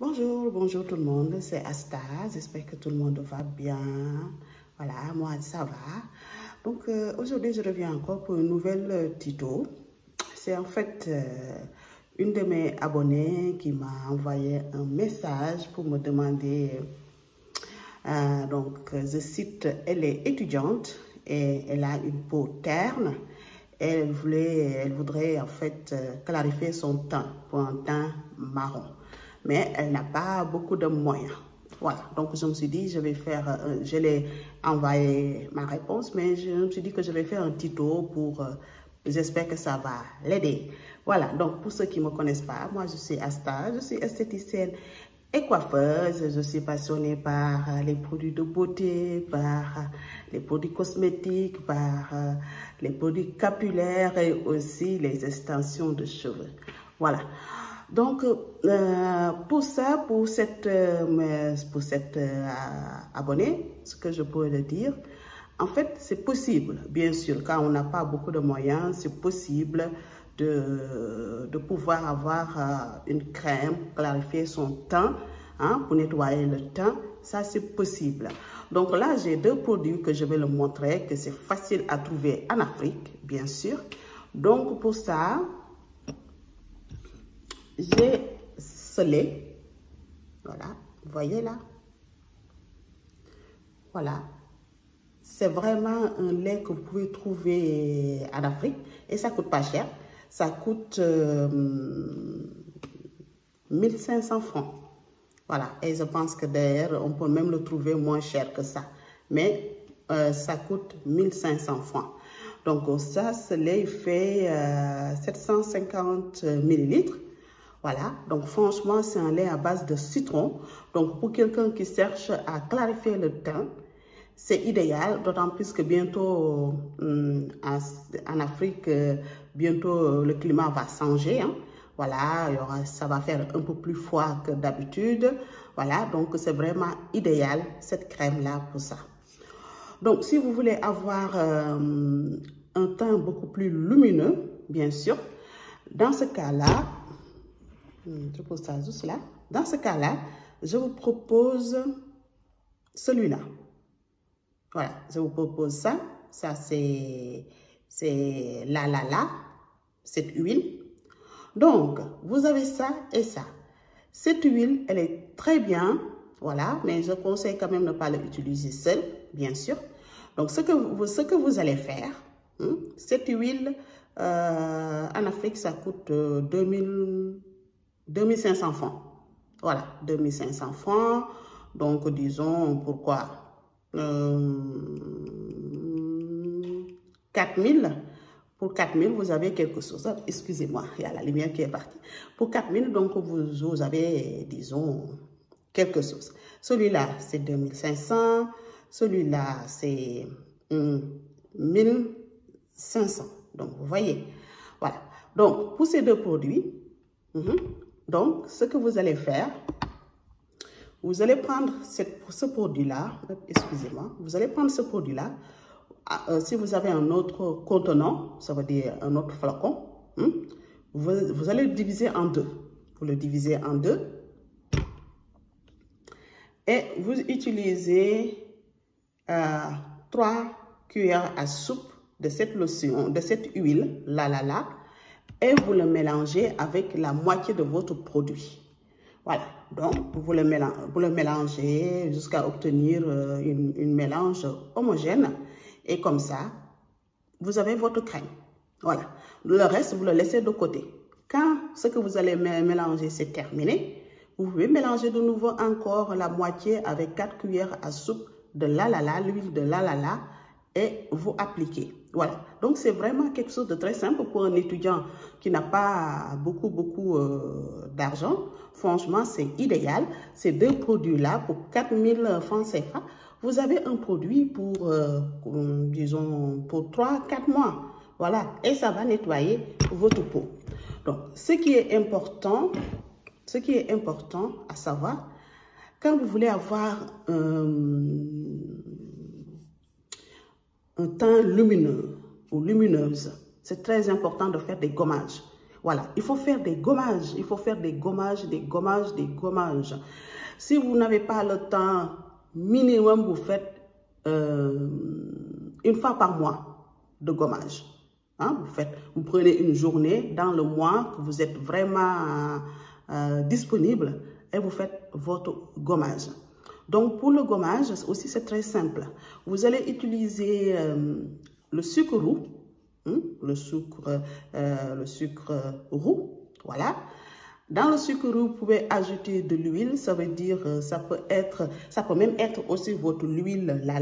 Bonjour, bonjour tout le monde, c'est Asta, j'espère que tout le monde va bien. Voilà, moi ça va. Donc aujourd'hui je reviens encore pour une nouvelle tuto. C'est en fait une de mes abonnées qui m'a envoyé un message pour me demander, je cite, elle est étudiante et elle a une peau terne. Elle voudrait en fait clarifier son teint pour un teint marron. Mais elle n'a pas beaucoup de moyens. Voilà, donc je me suis dit, je l'ai envoyé ma réponse, mais je me suis dit que je vais faire un tuto pour, j'espère que ça va l'aider. Voilà, donc pour ceux qui ne me connaissent pas, moi je suis Asta, je suis esthéticienne et coiffeuse. Je suis passionnée par les produits de beauté, par les produits cosmétiques, par les produits capillaires et aussi les extensions de cheveux. Voilà. Donc, pour cette abonnée, ce que je pourrais le dire, en fait, c'est possible, bien sûr, quand on n'a pas beaucoup de moyens, c'est possible de pouvoir avoir une crème, clarifier son teint, hein, pour nettoyer le teint, ça c'est possible. Donc là, j'ai deux produits que je vais le montrer, que c'est facile à trouver en Afrique, bien sûr. Donc pour ça, j'ai ce lait, voilà, vous voyez là, voilà, c'est vraiment un lait que vous pouvez trouver en Afrique et ça coûte pas cher, ça coûte 1500 francs, voilà, et je pense que d'ailleurs on peut même le trouver moins cher que ça, mais ça coûte 1500 francs. Donc ça, ce lait fait 750 millilitres. Voilà, donc franchement, c'est un lait à base de citron. Donc pour quelqu'un qui cherche à clarifier le teint, c'est idéal, d'autant plus que bientôt en Afrique, bientôt le climat va changer. Hein. Voilà, ça va faire un peu plus froid que d'habitude. Voilà, donc c'est vraiment idéal cette crème-là pour ça. Donc si vous voulez avoir un teint beaucoup plus lumineux, bien sûr, dans ce cas-là, je pose ça juste là. Dans ce cas-là, je vous propose celui-là. Voilà, je vous propose ça. Ça, c'est cette huile. Donc, vous avez ça et ça. Cette huile, elle est très bien. Voilà, mais je conseille quand même de ne pas l'utiliser seule, bien sûr. Donc, ce que vous allez faire, cette huile, en Afrique, ça coûte 2500 francs. Voilà, 2500 francs. Donc, disons, pourquoi 4000. Pour 4000, vous avez quelque chose. Excusez-moi, il y a la lumière qui est partie. Pour 4000, donc, vous avez, disons, quelque chose. Celui-là, c'est 2500. Celui-là, c'est 1500. Donc, vous voyez. Voilà. Donc, pour ces deux produits, donc, ce que vous allez faire, vous allez prendre ce produit-là, excusez-moi, vous allez prendre ce produit-là, si vous avez un autre contenant, ça veut dire un autre flacon, vous allez le diviser en deux. Vous le divisez en deux et vous utilisez 3 cuillères à soupe de cette lotion, de cette huile, et vous le mélangez avec la moitié de votre produit. Voilà, donc vous le mélangez jusqu'à obtenir une mélange homogène. Et comme ça, vous avez votre crème. Voilà, le reste, vous le laissez de côté. Quand ce que vous allez mélanger, c'est terminé, vous pouvez mélanger de nouveau encore la moitié avec 4 cuillères à soupe de l'huile de et vous appliquez. Voilà, donc c'est vraiment quelque chose de très simple pour un étudiant qui n'a pas beaucoup d'argent. Franchement, c'est idéal. Ces deux produits-là, pour 4000 francs CFA, vous avez un produit pour, disons, pour 3-4 mois. Voilà, et ça va nettoyer votre peau. Donc, ce qui est important à savoir, quand vous voulez avoir un teint lumineux ou lumineuse, c'est très important de faire des gommages. Voilà, il faut faire des gommages. Il faut faire des gommages, des gommages, des gommages. Si vous n'avez pas le temps, minimum, vous faites une fois par mois de gommage. Hein, vous prenez une journée dans le mois que vous êtes vraiment disponible et vous faites votre gommage. Donc, pour le gommage, aussi, c'est très simple. Vous allez utiliser le sucre roux, le sucre roux, voilà. Dans le sucre roux, vous pouvez ajouter de l'huile, ça veut dire, ça peut même être aussi votre huile la.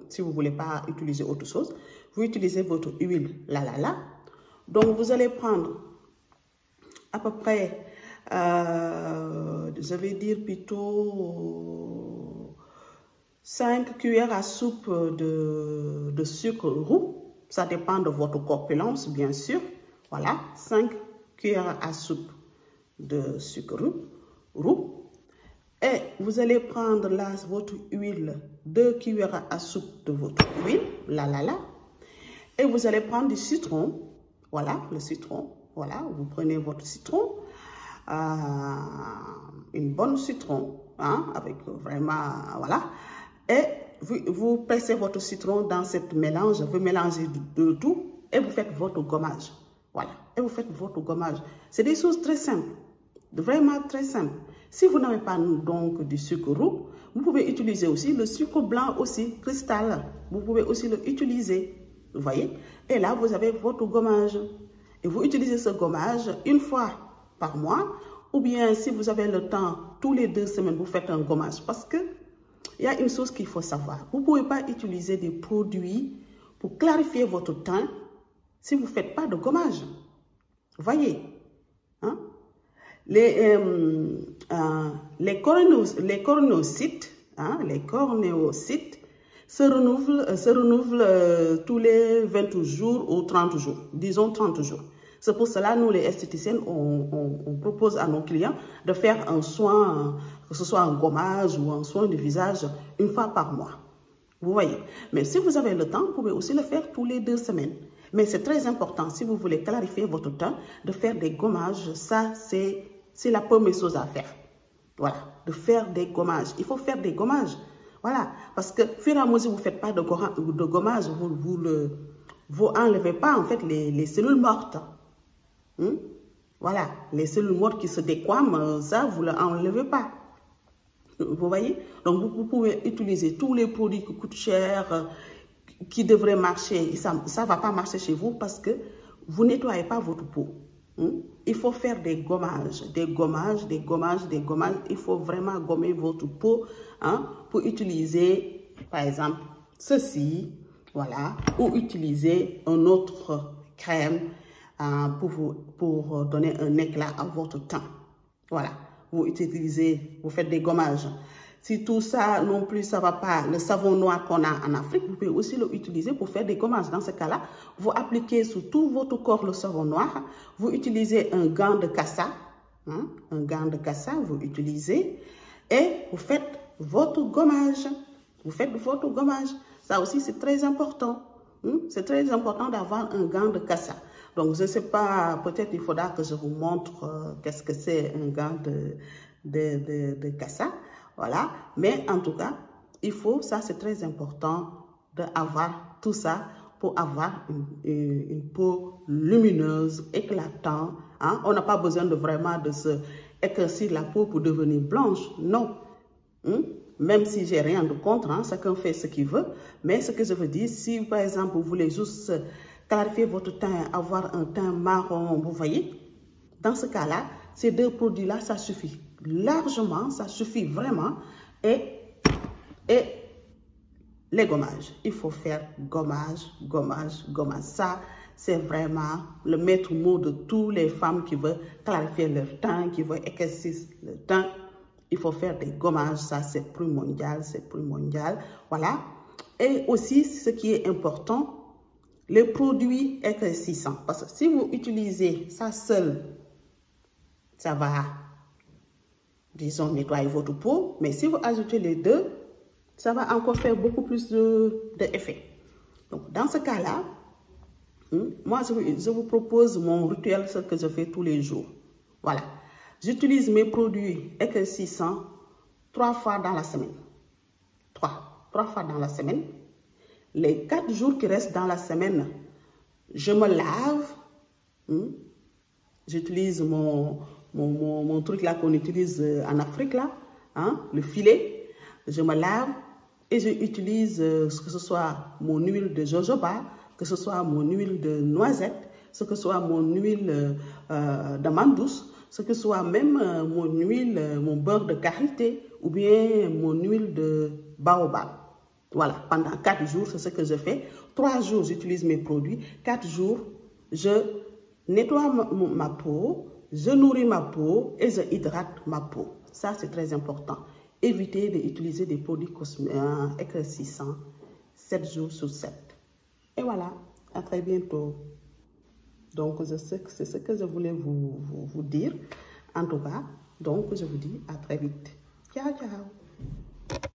Si vous ne voulez pas utiliser autre chose, vous utilisez votre huile la. Donc, vous allez prendre à peu près, je vais dire plutôt 5 cuillères à soupe de sucre roux. Ça dépend de votre corpulence, bien sûr. Voilà, 5 cuillères à soupe de sucre roux. Et vous allez prendre là votre huile, 2 cuillères à soupe de votre huile, la. Et vous allez prendre du citron. Voilà, le citron. Voilà, vous prenez votre citron. Une bonne citron, hein, avec vraiment, voilà. Et vous pressez votre citron dans cette mélange, vous mélangez de tout et vous faites votre gommage. Voilà, et vous faites votre gommage. C'est des choses très simples, vraiment très simples. Si vous n'avez pas donc du sucre roux, vous pouvez utiliser aussi le sucre blanc aussi, cristal. Vous pouvez aussi l'utiliser, vous voyez. Et là, vous avez votre gommage. Et vous utilisez ce gommage une fois par mois, ou bien si vous avez le temps, tous les 2 semaines, vous faites un gommage. Parce que il y a une chose qu'il faut savoir. Vous ne pouvez pas utiliser des produits pour clarifier votre teint si vous ne faites pas de gommage. Vous voyez, hein? Les cornéocytes, hein, se renouvellent tous les 20 jours ou 30 jours, disons 30 jours. C'est pour cela, nous, les esthéticiennes, on propose à nos clients de faire un soin, que ce soit un gommage ou un soin du visage, une fois par mois. Vous voyez. Mais si vous avez le temps, vous pouvez aussi le faire tous les 2 semaines. Mais c'est très important, si vous voulez clarifier votre teint, de faire des gommages. Ça, c'est la première chose à faire. Voilà, de faire des gommages. Il faut faire des gommages. Voilà, parce que, fur et à mesure, vous ne faites pas de gommage, vous enlevez pas, en fait, les cellules mortes. Voilà, les cellules mortes qui se déquament, ça, vous ne l'enlevez pas. Vous voyez? Donc, vous pouvez utiliser tous les produits qui coûtent cher, qui devraient marcher. Ça ne va pas marcher chez vous parce que vous ne nettoyez pas votre peau. Il faut faire des gommages. Il faut vraiment gommer votre peau, hein, pour utiliser, par exemple, ceci, voilà, ou utiliser un autre crème pour donner un éclat à votre teint. Voilà, vous faites des gommages. Si tout ça non plus, ça ne va pas, le savon noir qu'on a en Afrique, vous pouvez aussi l'utiliser pour faire des gommages. Dans ce cas-là, vous appliquez sur tout votre corps le savon noir. Vous utilisez un gant de cassa, hein, vous utilisez et vous faites votre gommage. Ça aussi, c'est très important. C'est très important d'avoir un gant de cassa. Donc, je ne sais pas, peut-être il faudra que je vous montre qu'est-ce que c'est un gant de cassa. Voilà, mais en tout cas, il faut, ça c'est très important, d'avoir tout ça pour avoir une peau lumineuse, éclatante. Hein? On n'a pas besoin vraiment de se éclaircir la peau pour devenir blanche, non. Même si j'ai rien de contre, hein, chacun fait ce qu'il veut. Mais ce que je veux dire, si par exemple vous voulez juste clarifier votre teint, avoir un teint marron, vous voyez, dans ce cas-là, ces 2 produits-là, ça suffit. Largement, ça suffit vraiment. Et les gommages. Il faut faire gommage. Ça, c'est vraiment le maître mot de toutes les femmes qui veulent clarifier leur teint, qui veulent éclaircir le teint. Il faut faire des gommages. Ça, c'est primordial. Voilà. Et aussi, ce qui est important, les produits éclaircissants. Parce que si vous utilisez ça seul, ça va, disons, nettoyer votre peau. Mais si vous ajoutez les 2, ça va encore faire beaucoup plus d'effet. Donc, dans ce cas-là, Moi, je vous propose mon rituel, ce que je fais tous les jours. Voilà. J'utilise mes produits éclaircissants 3 fois dans la semaine. 3 fois dans la semaine. Les 4 jours qui restent dans la semaine, je me lave. J'utilise mon truc là qu'on utilise en Afrique, là, le filet. Je me lave et j'utilise que ce soit mon huile de jojoba, que ce soit mon huile de noisette, ce que soit mon huile d'amande douce, ce que soit même mon beurre de karité ou bien mon huile de baobab. Voilà, pendant 4 jours, c'est ce que je fais. 3 jours, j'utilise mes produits. 4 jours, je nettoie ma peau, je nourris ma peau et je hydrate ma peau. Ça, c'est très important. Évitez d'utiliser des produits éclaircissants 7 jours sur 7. Et voilà, à très bientôt. Donc, je sais que c'est ce que je voulais vous dire. En tout cas, donc, je vous dis à très vite. Ciao, ciao.